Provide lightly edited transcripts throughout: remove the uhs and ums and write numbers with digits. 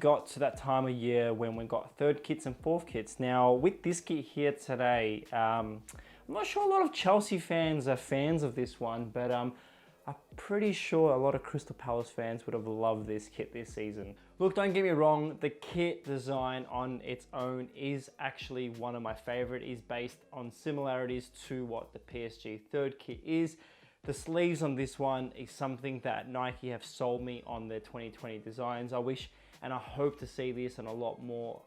got to that time of year when we got third kits and fourth kits. Now, with this kit here today, I'm not sure a lot of Chelsea fans are fans of this one, but I'm pretty sure a lot of Crystal Palace fans would have loved this kit this season. Look, don't get me wrong, the kit design on its own is actually one of my favorite. It is based on similarities to what the PSG third kit is. The sleeves on this one is something that Nike have sold me on their 2020 designs. I wish and I hope to see this in a lot more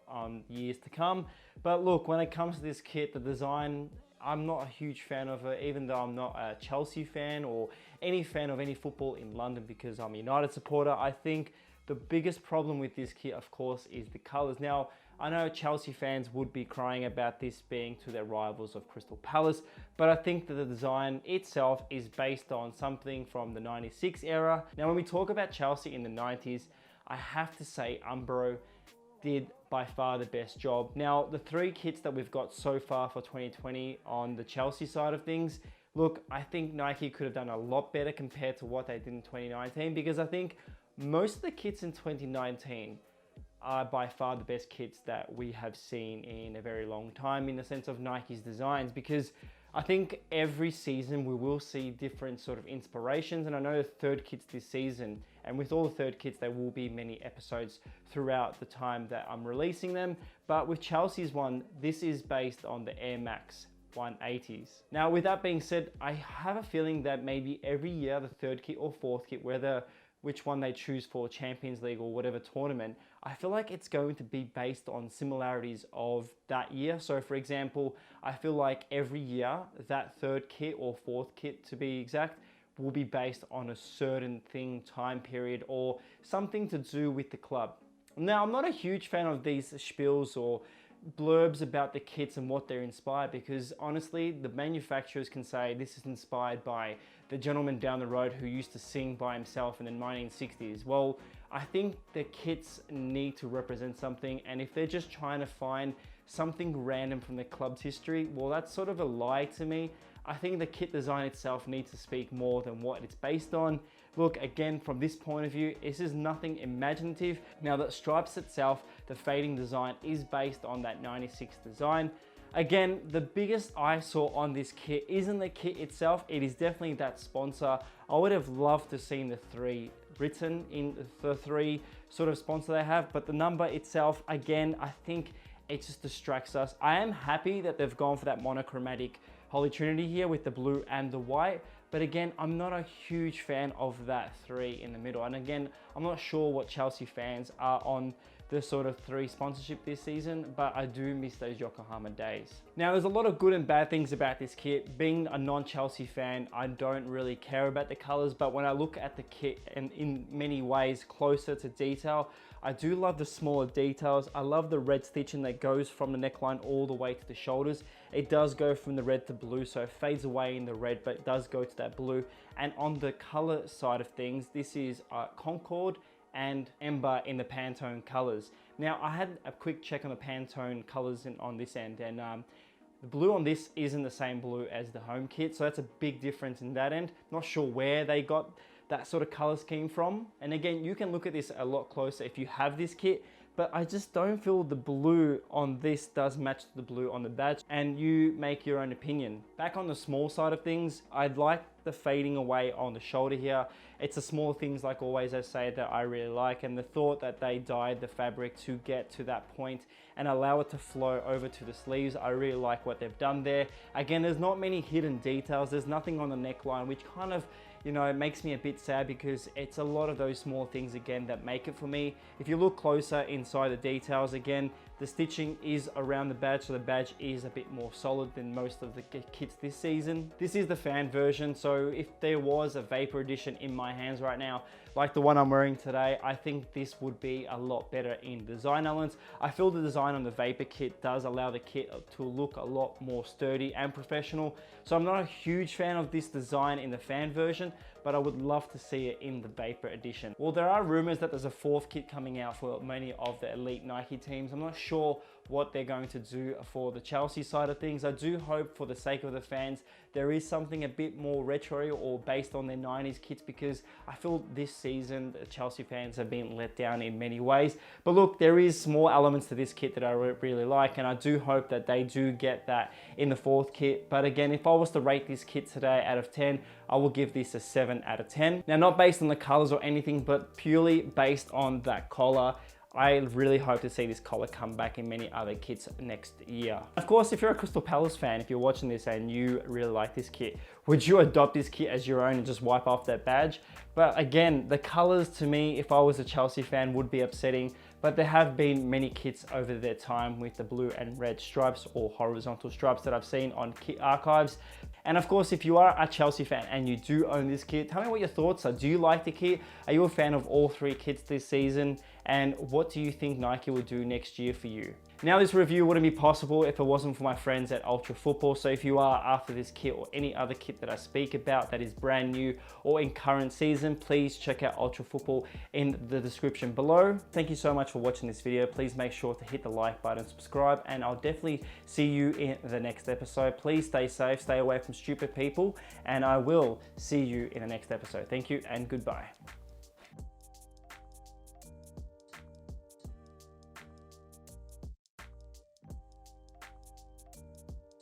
years to come. But look, when it comes to this kit, the design, I'm not a huge fan of it, even though I'm not a Chelsea fan or any fan of any football in London because I'm a United supporter. I think the biggest problem with this kit, of course, is the colors. Now, I know Chelsea fans would be crying about this being to their rivals of Crystal Palace, but I think that the design itself is based on something from the 96 era. Now, when we talk about Chelsea in the 90s, I have to say Umbro did by far the best job. Now, the three kits that we've got so far for 2020 on the Chelsea side of things, look, I think Nike could have done a lot better compared to what they did in 2019, because I think most of the kits in 2019 are by far the best kits that we have seen in a very long time in the sense of Nike's designs, because I think every season we will see different sort of inspirations. And I know the third kits this season, and with all the third kits, there will be many episodes throughout the time that I'm releasing them. But with Chelsea's one, this is based on the Air Max 180s. Now, with that being said, I have a feeling that maybe every year, the third kit or fourth kit, whether which one they choose for Champions League or whatever tournament, I feel like it's going to be based on similarities of that year. So for example, I feel like every year that third kit or fourth kit to be exact will be based on a certain thing, time period, or something to do with the club. Now, I'm not a huge fan of these spiels or blurbs about the kits and what they're inspired, because honestly, the manufacturers can say this is inspired by the gentleman down the road who used to sing by himself in the 1960s. Well, I think the kits need to represent something, and if they're just trying to find something random from the club's history, well, that's sort of a lie to me. I think the kit design itself needs to speak more than what it's based on. Look, again, from this point of view, this is nothing imaginative. Now, the stripes itself, the fading design is based on that 96 design. Again, the biggest eyesore on this kit isn't the kit itself, it is definitely that sponsor. I would have loved to seen the 3 written in the 3 sort of sponsor they have, but the number itself, again, I think it just distracts us. I am happy that they've gone for that monochromatic Holy Trinity here with the blue and the white, but again, I'm not a huge fan of that 3 in the middle. And again, I'm not sure what Chelsea fans are on the sort of 3 sponsorship this season, but I do miss those Yokohama days. Now, there's a lot of good and bad things about this kit. Being a non-Chelsea fan, I don't really care about the colors, but when I look at the kit and in many ways closer to detail, I do love the smaller details. I love the red stitching that goes from the neckline all the way to the shoulders. It does go from the red to blue, so it fades away in the red, but it does go to that blue. And on the color side of things, this is Concord and Ember in the Pantone colors. Now, I had a quick check on the Pantone colors on this end, and the blue on this isn't the same blue as the home kit, so that's a big difference in that end. Not sure where they got that sort of color scheme from. And again, you can look at this a lot closer if you have this kit, but I just don't feel the blue on this does match the blue on the badge, and you make your own opinion. Back on the small side of things, I'd like the fading away on the shoulder here. It's the small things, like always I say, that I really like, and the thought that they dyed the fabric to get to that point and allow it to flow over to the sleeves. I really like what they've done there. Again, there's not many hidden details. There's nothing on the neckline, which kind of, you know, it makes me a bit sad, because it's a lot of those small things again that make it for me. If you look closer inside the details, again, the stitching is around the badge, so the badge is a bit more solid than most of the kits this season. This is the fan version, so if there was a Vapor edition in my hands right now, like the one I'm wearing today, I think this would be a lot better in design elements. I feel the design on the Vapor kit does allow the kit to look a lot more sturdy and professional. So I'm not a huge fan of this design in the fan version, but I would love to see it in the Vapor edition. Well, there are rumors that there's a 4th kit coming out for many of the elite Nike teams. I'm not sure what they're going to do for the Chelsea side of things. I do hope, for the sake of the fans, there is something a bit more retro or based on their 90s kits, because I feel this season the Chelsea fans have been let down in many ways. But look, there is small elements to this kit that I really like, and I do hope that they do get that in the 4th kit. But again, if I was to rate this kit today out of 10, I will give this a 7 out of 10. Now, not based on the colors or anything, but purely based on that collar. I really hope to see this collar come back in many other kits next year. Of course, if you're a Crystal Palace fan, if you're watching this and you really like this kit, would you adopt this kit as your own and just wipe off that badge? But again, the colors to me, if I was a Chelsea fan, would be upsetting. But there have been many kits over their time with the blue and red stripes or horizontal stripes that I've seen on kit archives. And of course, if you are a Chelsea fan and you do own this kit, tell me what your thoughts are. Do you like the kit? Are you a fan of all 3 kits this season? And what do you think Nike will do next year for you? Now, this review wouldn't be possible if it wasn't for my friends at Ultra Football. So if you are after this kit or any other kit that I speak about that is brand new or in current season, please check out Ultra Football in the description below. Thank you so much for watching this video. Please make sure to hit the like button, subscribe, and I'll definitely see you in the next episode. Please stay safe, stay away from stupid people, and I will see you in the next episode. Thank you and goodbye.